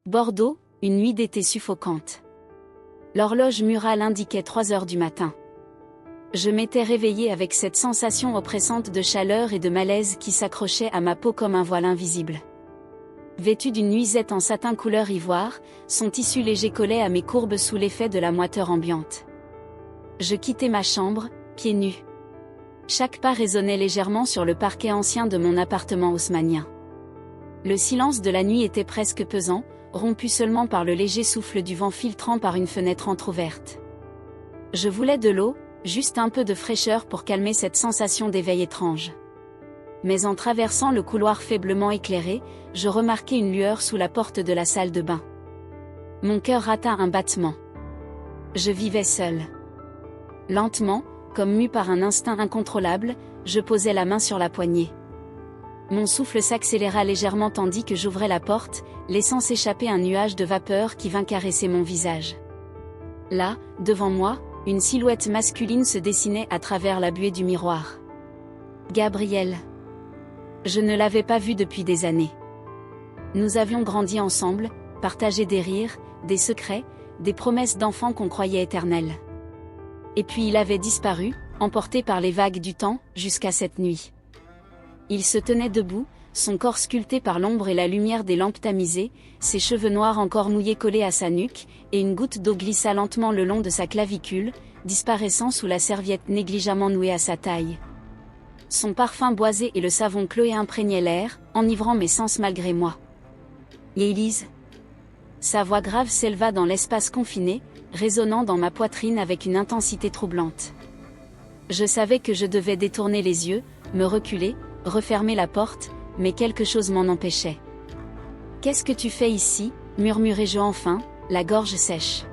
Bordeaux, une nuit d'été suffocante. L'horloge murale indiquait 3 heures du matin. Je m'étais réveillée avec cette sensation oppressante de chaleur et de malaise qui s'accrochait à ma peau comme un voile invisible. Vêtue d'une nuisette en satin couleur ivoire, son tissu léger collait à mes courbes sous l'effet de la moiteur ambiante. Je quittais ma chambre, pieds nus. Chaque pas résonnait légèrement sur le parquet ancien de mon appartement haussmannien. Le silence de la nuit était presque pesant, rompu seulement par le léger souffle du vent filtrant par une fenêtre entr'ouverte. Je voulais de l'eau, juste un peu de fraîcheur pour calmer cette sensation d'éveil étrange. Mais en traversant le couloir faiblement éclairé, je remarquai une lueur sous la porte de la salle de bain. Mon cœur rata un battement. Je vivais seule. Lentement, comme mue par un instinct incontrôlable, je posai la main sur la poignée. Mon souffle s'accéléra légèrement tandis que j'ouvrais la porte, laissant s'échapper un nuage de vapeur qui vint caresser mon visage. Là, devant moi, une silhouette masculine se dessinait à travers la buée du miroir. Gabriel. Je ne l'avais pas vu depuis des années. Nous avions grandi ensemble, partagé des rires, des secrets, des promesses d'enfants qu'on croyait éternelles. Et puis il avait disparu, emporté par les vagues du temps, jusqu'à cette nuit. Il se tenait debout, son corps sculpté par l'ombre et la lumière des lampes tamisées, ses cheveux noirs encore mouillés collés à sa nuque, et une goutte d'eau glissa lentement le long de sa clavicule, disparaissant sous la serviette négligemment nouée à sa taille. Son parfum boisé et le savon Chloé imprégnaient l'air, enivrant mes sens malgré moi. « Élise !» Sa voix grave s'éleva dans l'espace confiné, résonnant dans ma poitrine avec une intensité troublante. Je savais que je devais détourner les yeux, me reculer, refermer la porte, mais quelque chose m'en empêchait. « Qu'est-ce que tu fais ici ?» murmurai-je enfin, la gorge sèche.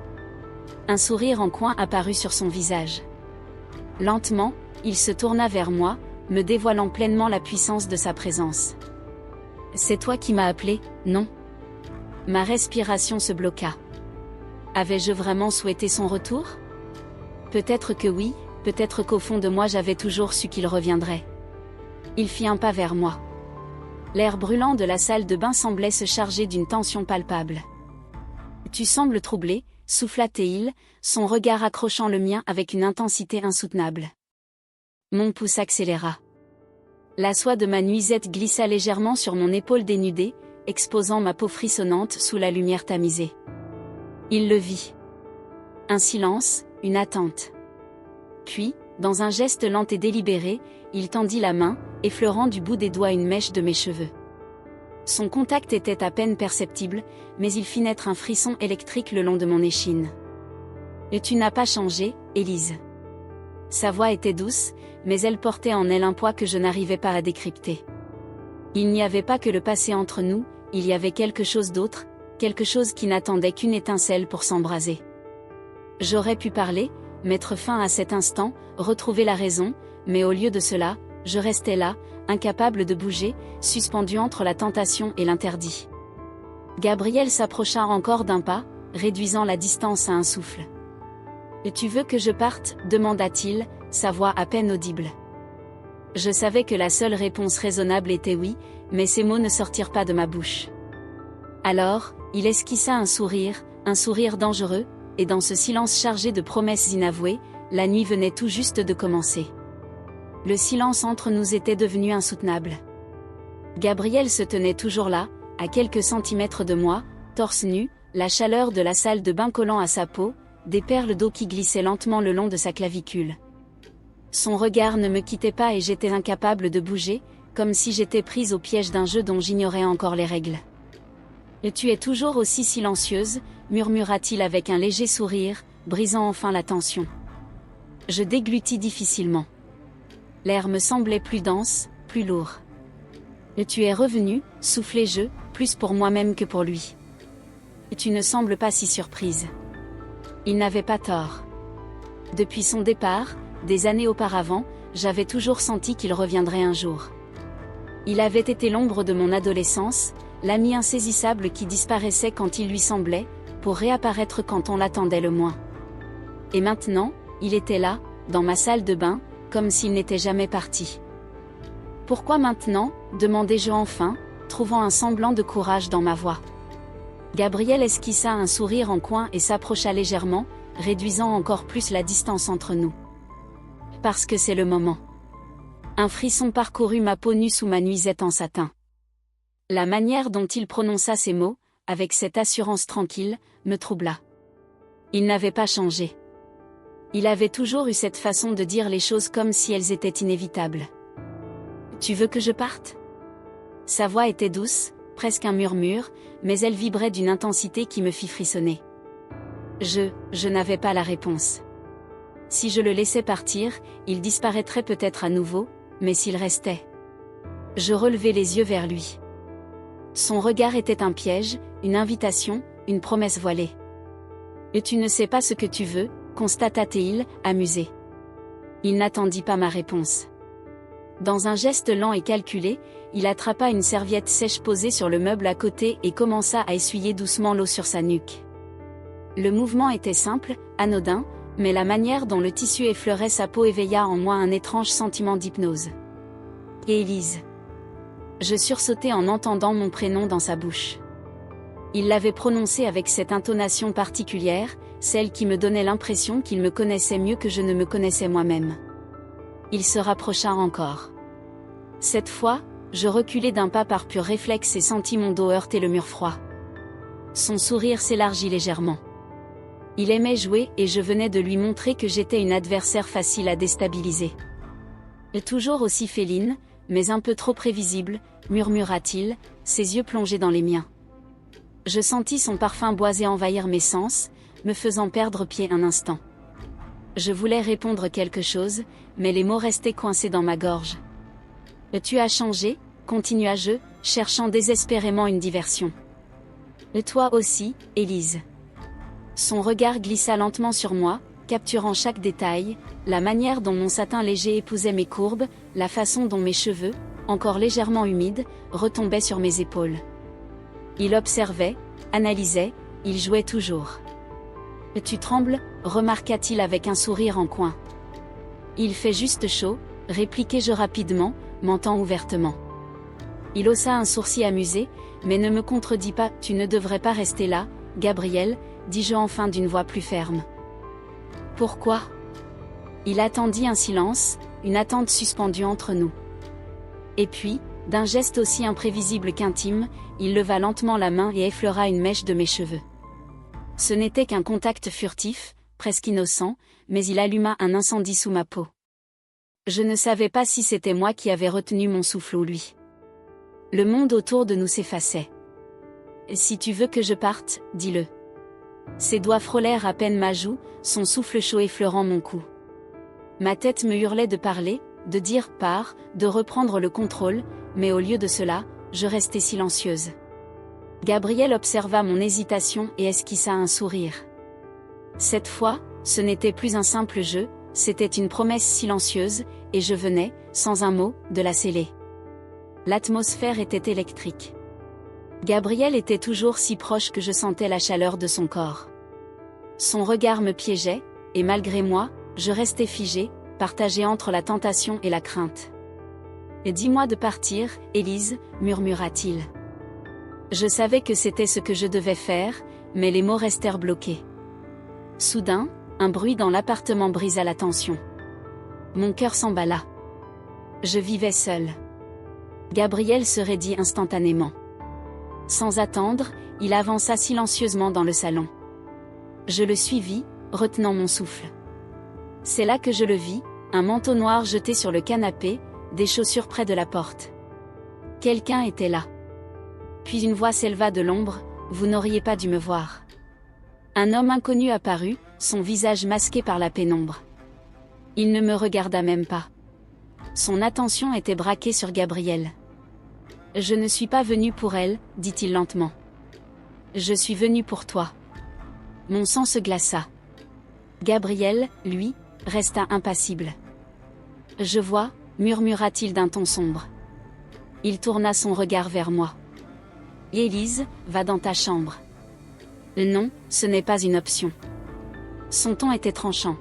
Un sourire en coin apparut sur son visage. Lentement, il se tourna vers moi, me dévoilant pleinement la puissance de sa présence. « C'est toi qui m'as appelé, non ?» Ma respiration se bloqua. Avais-je vraiment souhaité son retour ? Peut-être que oui, peut-être qu'au fond de moi j'avais toujours su qu'il reviendrait. Il fit un pas vers moi. L'air brûlant de la salle de bain semblait se charger d'une tension palpable. « Tu sembles troublé », souffla-t-il, son regard accrochant le mien avec une intensité insoutenable. Mon pouls s'accéléra. La soie de ma nuisette glissa légèrement sur mon épaule dénudée, exposant ma peau frissonnante sous la lumière tamisée. Il le vit. Un silence, une attente. Puis, dans un geste lent et délibéré, il tendit la main, effleurant du bout des doigts une mèche de mes cheveux. Son contact était à peine perceptible, mais il fit naître un frisson électrique le long de mon échine. « Et tu n'as pas changé, Élise. » Sa voix était douce, mais elle portait en elle un poids que je n'arrivais pas à décrypter. Il n'y avait pas que le passé entre nous, il y avait quelque chose d'autre, quelque chose qui n'attendait qu'une étincelle pour s'embraser. J'aurais pu parler, mettre fin à cet instant, retrouver la raison, mais au lieu de cela, je restais là, incapable de bouger, suspendu entre la tentation et l'interdit. Gabriel s'approcha encore d'un pas, réduisant la distance à un souffle. « Et tu veux que je parte ?» demanda-t-il, sa voix à peine audible. Je savais que la seule réponse raisonnable était oui, mais ces mots ne sortirent pas de ma bouche. Alors, il esquissa un sourire dangereux, et dans ce silence chargé de promesses inavouées, la nuit venait tout juste de commencer. Le silence entre nous était devenu insoutenable. Gabriel se tenait toujours là, à quelques centimètres de moi, torse nu, la chaleur de la salle de bain collant à sa peau, des perles d'eau qui glissaient lentement le long de sa clavicule. Son regard ne me quittait pas et j'étais incapable de bouger, comme si j'étais prise au piège d'un jeu dont j'ignorais encore les règles. « Et tu es toujours aussi silencieuse » murmura-t-il avec un léger sourire, brisant enfin la tension. Je déglutis difficilement. L'air me semblait plus dense, plus lourd. « Et tu es revenu » soufflai-je, plus pour moi-même que pour lui. « Et tu ne sembles pas si surprise. » Il n'avait pas tort. Depuis son départ, des années auparavant, j'avais toujours senti qu'il reviendrait un jour. Il avait été l'ombre de mon adolescence, l'ami insaisissable qui disparaissait quand il lui semblait, pour réapparaître quand on l'attendait le moins. Et maintenant, il était là, dans ma salle de bain, comme s'il n'était jamais parti. « Pourquoi maintenant ?» demandai-je enfin, trouvant un semblant de courage dans ma voix. Gabriel esquissa un sourire en coin et s'approcha légèrement, réduisant encore plus la distance entre nous. Parce que c'est le moment. Un frisson parcourut ma peau nue sous ma nuisette en satin. La manière dont il prononça ces mots, avec cette assurance tranquille, me troubla. Il n'avait pas changé. Il avait toujours eu cette façon de dire les choses comme si elles étaient inévitables. « Tu veux que je parte ?» Sa voix était douce, presque un murmure, mais elle vibrait d'une intensité qui me fit frissonner. Je n'avais pas la réponse. Si je le laissais partir, il disparaîtrait peut-être à nouveau, mais s'il restait. Je relevai les yeux vers lui. Son regard était un piège, une invitation, une promesse voilée. « Et tu ne sais pas ce que tu veux ?» constata-t-il, amusé. Il n'attendit pas ma réponse. Dans un geste lent et calculé, il attrapa une serviette sèche posée sur le meuble à côté et commença à essuyer doucement l'eau sur sa nuque. Le mouvement était simple, anodin, mais la manière dont le tissu effleurait sa peau éveilla en moi un étrange sentiment d'hypnose. « Et Élise ?» Je sursautai en entendant mon prénom dans sa bouche. Il l'avait prononcé avec cette intonation particulière, celle qui me donnait l'impression qu'il me connaissait mieux que je ne me connaissais moi-même. Il se rapprocha encore. Cette fois, je reculai d'un pas par pur réflexe et sentis mon dos heurter le mur froid. Son sourire s'élargit légèrement. Il aimait jouer et je venais de lui montrer que j'étais une adversaire facile à déstabiliser. Et toujours aussi féline, mais un peu trop prévisible, murmura-t-il, ses yeux plongés dans les miens. Je sentis son parfum boisé envahir mes sens, me faisant perdre pied un instant. Je voulais répondre quelque chose, mais les mots restaient coincés dans ma gorge. « Tu as changé ?» continua-je, cherchant désespérément une diversion. « Et toi aussi, Élise. » Son regard glissa lentement sur moi, capturant chaque détail, la manière dont mon satin léger épousait mes courbes, la façon dont mes cheveux, encore légèrement humides, retombaient sur mes épaules. Il observait, analysait, il jouait toujours. « Tu trembles ?» remarqua-t-il avec un sourire en coin. « Il fait juste chaud », répliquai-je rapidement, mentant ouvertement. Il haussa un sourcil amusé, mais ne me contredit pas. « Tu ne devrais pas rester là, Gabriel », dis-je enfin d'une voix plus ferme. « Pourquoi ?» Il attendit un silence, une attente suspendue entre nous. Et puis, d'un geste aussi imprévisible qu'intime, il leva lentement la main et effleura une mèche de mes cheveux. Ce n'était qu'un contact furtif, presque innocent, mais il alluma un incendie sous ma peau. Je ne savais pas si c'était moi qui avais retenu mon souffle ou lui. Le monde autour de nous s'effaçait. « Si tu veux que je parte, dis-le. » Ses doigts frôlèrent à peine ma joue, son souffle chaud effleurant mon cou. Ma tête me hurlait de parler, de dire « pars », de reprendre le contrôle, mais au lieu de cela, je restais silencieuse. Gabriel observa mon hésitation et esquissa un sourire. Cette fois, ce n'était plus un simple jeu, c'était une promesse silencieuse, et je venais, sans un mot, de la sceller. L'atmosphère était électrique. Gabriel était toujours si proche que je sentais la chaleur de son corps. Son regard me piégeait, et malgré moi, je restais figée, partagée entre la tentation et la crainte. « Dis-moi de partir, Élise » murmura-t-il. Je savais que c'était ce que je devais faire, mais les mots restèrent bloqués. Soudain, un bruit dans l'appartement brisa la tension. Mon cœur s'emballa. Je vivais seule. Gabriel se raidit instantanément. Sans attendre, il avança silencieusement dans le salon. Je le suivis, retenant mon souffle. C'est là que je le vis, un manteau noir jeté sur le canapé, des chaussures près de la porte. Quelqu'un était là. Puis une voix s'éleva de l'ombre, « Vous n'auriez pas dû me voir. » Un homme inconnu apparut, son visage masqué par la pénombre. Il ne me regarda même pas. Son attention était braquée sur Gabriel. « Je ne suis pas venu pour elle, dit-il lentement. Je suis venu pour toi. » Mon sang se glaça. Gabriel, lui, resta impassible. « Je vois » murmura-t-il d'un ton sombre. Il tourna son regard vers moi. « Élise, va dans ta chambre. » Non, ce n'est pas une option. Son ton était tranchant.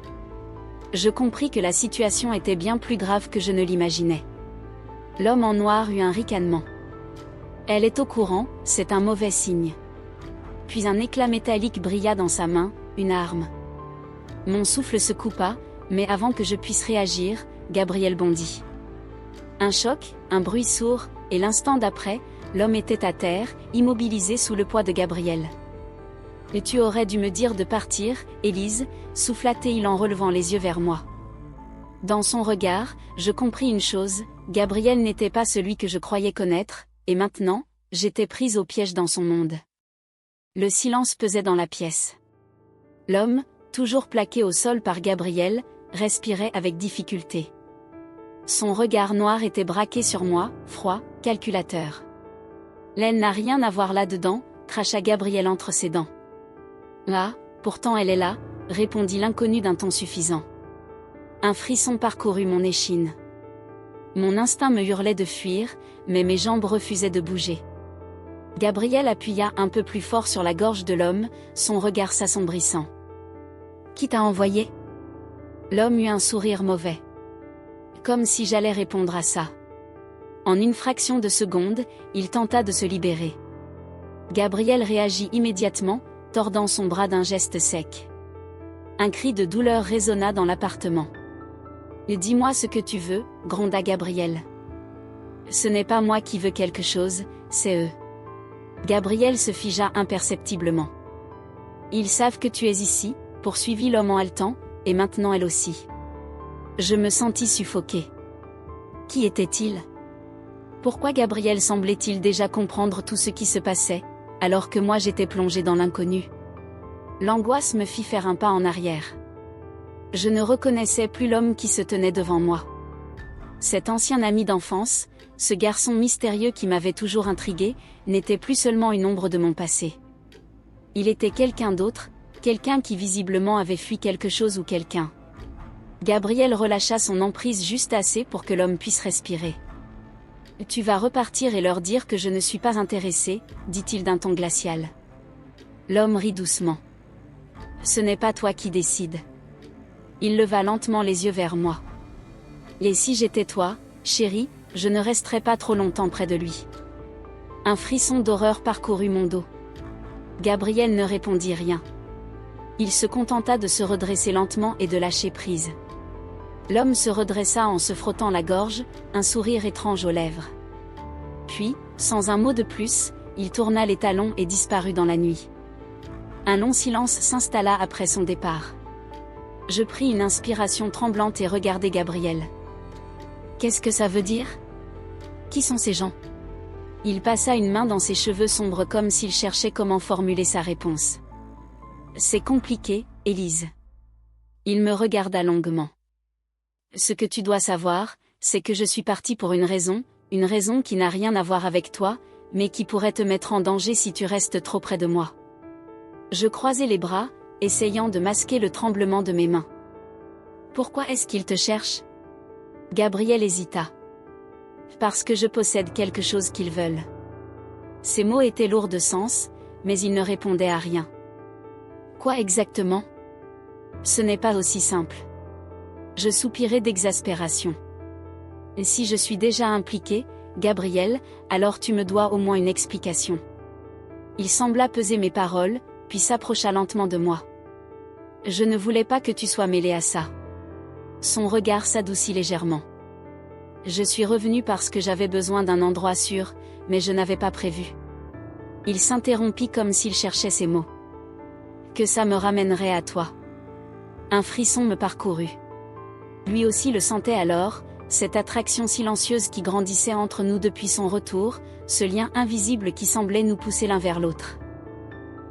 Je compris que la situation était bien plus grave que je ne l'imaginais. L'homme en noir eut un ricanement. « Elle est au courant, c'est un mauvais signe. » puis un éclat métallique brilla dans sa main, une arme. Mon souffle se coupa, mais avant que je puisse réagir, Gabriel bondit. Un choc, un bruit sourd, et l'instant d'après, l'homme était à terre, immobilisé sous le poids de Gabriel. « Et tu aurais dû me dire de partir, Élise » souffla-t-il en relevant les yeux vers moi. Dans son regard, je compris une chose, Gabriel n'était pas celui que je croyais connaître, et maintenant, j'étais prise au piège dans son monde. Le silence pesait dans la pièce. L'homme, toujours plaqué au sol par Gabriel, respirait avec difficulté. Son regard noir était braqué sur moi, froid, calculateur. « Elle n'a rien à voir là-dedans » cracha Gabriel entre ses dents. « Ah, pourtant elle est là » répondit l'inconnu d'un ton suffisant. Un frisson parcourut mon échine. Mon instinct me hurlait de fuir, mais mes jambes refusaient de bouger. Gabriel appuya un peu plus fort sur la gorge de l'homme, son regard s'assombrissant. « Qui t'a envoyé ?» L'homme eut un sourire mauvais. Comme si j'allais répondre à ça. En une fraction de seconde, il tenta de se libérer. Gabriel réagit immédiatement, tordant son bras d'un geste sec. Un cri de douleur résonna dans l'appartement. « Dis-moi ce que tu veux » gronda Gabriel. « Ce n'est pas moi qui veux quelque chose, c'est eux. » Gabriel se figea imperceptiblement. « Ils savent que tu es ici » poursuivit l'homme en haletant, et maintenant elle aussi. Je me sentis suffoquée. Qui était-il ? Pourquoi Gabriel semblait-il déjà comprendre tout ce qui se passait, alors que moi j'étais plongée dans l'inconnu ? L'angoisse me fit faire un pas en arrière. Je ne reconnaissais plus l'homme qui se tenait devant moi. Cet ancien ami d'enfance, ce garçon mystérieux qui m'avait toujours intrigué, n'était plus seulement une ombre de mon passé. Il était quelqu'un d'autre, quelqu'un qui visiblement avait fui quelque chose ou quelqu'un. Gabriel relâcha son emprise juste assez pour que l'homme puisse respirer. « Tu vas repartir et leur dire que je ne suis pas intéressé » dit-il d'un ton glacial. L'homme rit doucement. « Ce n'est pas toi qui décides. » Il leva lentement les yeux vers moi. « Et si j'étais toi, chérie, je ne resterais pas trop longtemps près de lui. » Un frisson d'horreur parcourut mon dos. Gabriel ne répondit rien. Il se contenta de se redresser lentement et de lâcher prise. L'homme se redressa en se frottant la gorge, un sourire étrange aux lèvres. Puis, sans un mot de plus, il tourna les talons et disparut dans la nuit. Un long silence s'installa après son départ. Je pris une inspiration tremblante et regardai Gabriel. « Qu'est-ce que ça veut dire ? Qui sont ces gens ?» Il passa une main dans ses cheveux sombres comme s'il cherchait comment formuler sa réponse. « C'est compliqué, Élise. » Il me regarda longuement. « Ce que tu dois savoir, c'est que je suis partie pour une raison qui n'a rien à voir avec toi, mais qui pourrait te mettre en danger si tu restes trop près de moi. » Je croisai les bras, essayant de masquer le tremblement de mes mains. « Pourquoi est-ce qu'ils te cherchent ?» Gabriel hésita. « Parce que je possède quelque chose qu'ils veulent. » Ces mots étaient lourds de sens, mais il ne répondait à rien. « Quoi exactement ? » Ce n'est pas aussi simple. Je soupirai d'exaspération. « Et si je suis déjà impliqué, Gabriel, alors tu me dois au moins une explication. » Il sembla peser mes paroles, puis s'approcha lentement de moi. « Je ne voulais pas que tu sois mêlé à ça. » Son regard s'adoucit légèrement. « Je suis revenu parce que j'avais besoin d'un endroit sûr, mais je n'avais pas prévu. » Il s'interrompit comme s'il cherchait ses mots. « Que ça me ramènerait à toi. » Un frisson me parcourut. Lui aussi le sentait alors, cette attraction silencieuse qui grandissait entre nous depuis son retour, ce lien invisible qui semblait nous pousser l'un vers l'autre.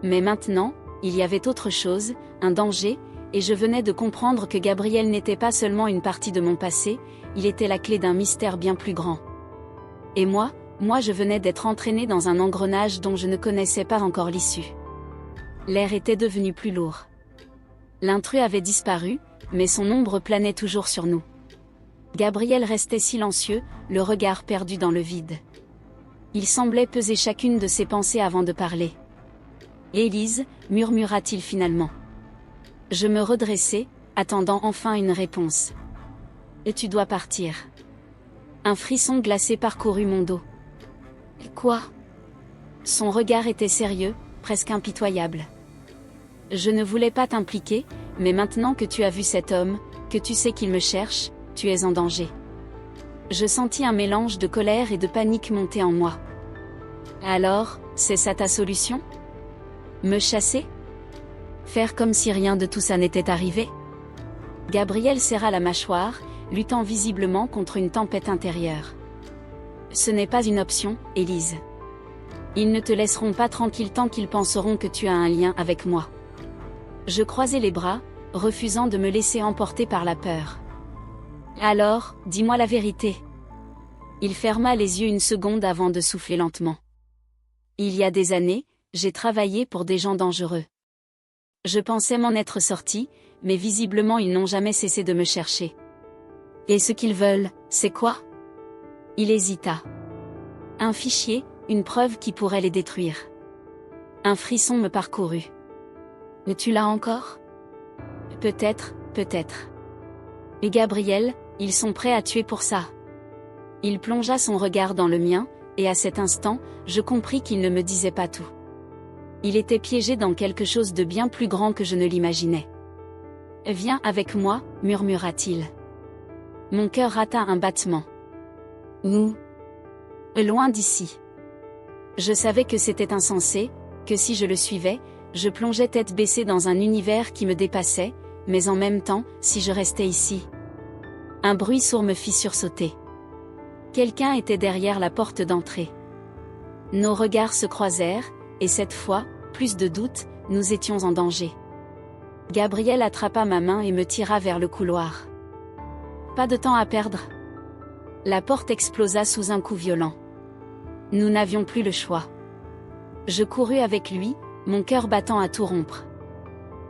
Mais maintenant, il y avait autre chose, un danger, et je venais de comprendre que Gabriel n'était pas seulement une partie de mon passé, il était la clé d'un mystère bien plus grand. Et moi je venais d'être entraînée dans un engrenage dont je ne connaissais pas encore l'issue. L'air était devenu plus lourd. L'intrus avait disparu, mais son ombre planait toujours sur nous. Gabriel restait silencieux, le regard perdu dans le vide. Il semblait peser chacune de ses pensées avant de parler. « Élise » murmura-t-il finalement. Je me redressai, attendant enfin une réponse. « Et tu dois partir. » Un frisson glacé parcourut mon dos. « Quoi ?» Son regard était sérieux, presque impitoyable. Je ne voulais pas t'impliquer, mais maintenant que tu as vu cet homme, que tu sais qu'il me cherche, tu es en danger. Je sentis un mélange de colère et de panique monter en moi. Alors, c'est ça ta solution? Me chasser? Faire comme si rien de tout ça n'était arrivé? Gabriel serra la mâchoire, luttant visiblement contre une tempête intérieure. Ce n'est pas une option, Élise. Ils ne te laisseront pas tranquille tant qu'ils penseront que tu as un lien avec moi. Je croisai les bras, refusant de me laisser emporter par la peur. Alors, dis-moi la vérité. Il ferma les yeux une seconde avant de souffler lentement. Il y a des années, j'ai travaillé pour des gens dangereux. Je pensais m'en être sorti, mais visiblement ils n'ont jamais cessé de me chercher. Et ce qu'ils veulent, c'est quoi? Il hésita. Un fichier, une preuve qui pourrait les détruire. Un frisson me parcourut. Mais tu l'as encore? Peut-être, peut-être. Et Gabriel, ils sont prêts à tuer pour ça. Il plongea son regard dans le mien, et à cet instant, je compris qu'il ne me disait pas tout. Il était piégé dans quelque chose de bien plus grand que je ne l'imaginais. Viens avec moi, murmura-t-il. Mon cœur rata un battement. Où? Loin d'ici. Je savais que c'était insensé, que si je le suivais, je plongeais tête baissée dans un univers qui me dépassait, mais en même temps, si je restais ici. Un bruit sourd me fit sursauter. Quelqu'un était derrière la porte d'entrée. Nos regards se croisèrent, et cette fois, plus de doute, nous étions en danger. Gabriel attrapa ma main et me tira vers le couloir. Pas de temps à perdre. La porte explosa sous un coup violent. Nous n'avions plus le choix. Je courus avec lui, mon cœur battant à tout rompre.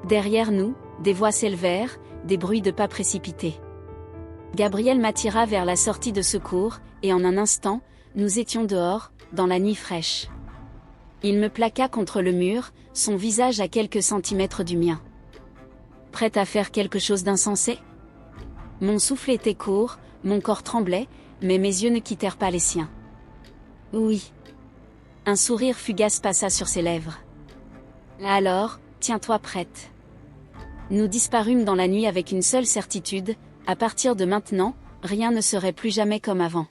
Derrière nous, des voix s'élevèrent, des bruits de pas précipités. Gabriel m'attira vers la sortie de secours, et en un instant, nous étions dehors, dans la nuit fraîche. Il me plaqua contre le mur, son visage à quelques centimètres du mien. Prête à faire quelque chose d'insensé? Mon souffle était court, mon corps tremblait, mais mes yeux ne quittèrent pas les siens. Oui. Un sourire fugace passa sur ses lèvres. Alors, tiens-toi prête. Nous disparûmes dans la nuit avec une seule certitude, à partir de maintenant, rien ne serait plus jamais comme avant.